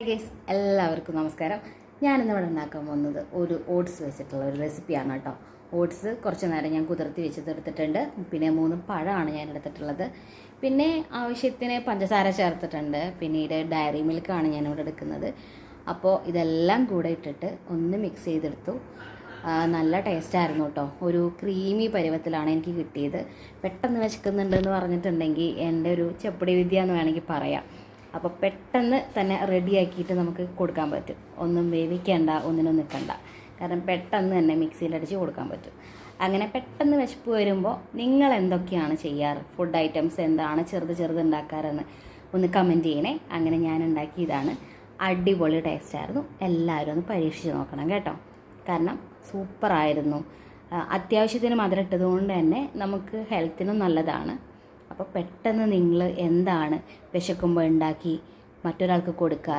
Guys എല്ലാവർക്കും നമസ്കാരം. ഞാനിന്നിവിടെ ഉണ്ടാക്കാൻ പോകുന്നത് ഒരു ഓട്സ് വെച്ചിട്ടുള്ള ഒരു റെസിപ്പിയാണ് കേട്ടോ. ഓട്സ് കുറച്ച് നേരം ഞാൻ കുതിർത്തി വെച്ചെടുത്തിട്ടുണ്ട്. പിന്നെ 3 പഴമാണ് ഞാൻ എടുത്തിട്ടുള്ളത്. പിന്നെ ആവശ്യത്തിന് പഞ്ചസാര ചേർത്തിട്ടുണ്ട്. പിന്നീട് ഡയറി മിൽക്കാണ് ഞാനിവിടെ എടുക്കുന്നത്. അപ്പോൾ ഇതെല്ലാം കൂടെ ഇട്ടിട്ട് ഒന്ന് മിക്സ് ചെയ്തെടുത്തു. നല്ല ടേസ്റ്റായിരുന്നു കേട്ടോ. ഒരു ക്രീമി പരുവത്തിലാണ് എനിക്ക് കിട്ടിയത്. പെട്ടെന്ന് വിശക്കുന്നുണ്ടെന്ന് പറഞ്ഞിട്ടുണ്ടെങ്കിൽ എൻ്റെ ഒരു ചെപ്പടി വിദ്യ എന്ന് വേണമെങ്കിൽ പറയാം. അപ്പോൾ പെട്ടെന്ന് തന്നെ റെഡിയാക്കിയിട്ട് നമുക്ക് കൊടുക്കാൻ പറ്റും. ഒന്നും വേവിക്കേണ്ട, ഒന്നിനും നിൽക്കണ്ട. കാരണം പെട്ടെന്ന് തന്നെ മിക്സിയിലടിച്ച് കൊടുക്കാൻ പറ്റും. അങ്ങനെ പെട്ടെന്ന് വിശപ്പ് വരുമ്പോൾ നിങ്ങൾ എന്തൊക്കെയാണ് ചെയ്യാറ്, ഫുഡ് ഐറ്റംസ് എന്താണ് ചെറുത് ഉണ്ടാക്കാറെന്ന് ഒന്ന് കമൻറ്റ് ചെയ്യണേ. അങ്ങനെ ഞാൻ ഉണ്ടാക്കിയതാണ്. അടിപൊളി ടേസ്റ്റായിരുന്നു. എല്ലാവരും ഒന്ന് പരീക്ഷിച്ച് നോക്കണം കേട്ടോ. കാരണം സൂപ്പറായിരുന്നു. അത്യാവശ്യത്തിന് മധുരം ഇട്ടതുകൊണ്ട് തന്നെ നമുക്ക് ഹെൽത്തിനും നല്ലതാണ്. അപ്പോൾ പെട്ടെന്ന് നിങ്ങൾ എന്താണ് വിശക്കുമ്പോൾ ഉണ്ടാക്കി മറ്റൊരാൾക്ക് കൊടുക്കുക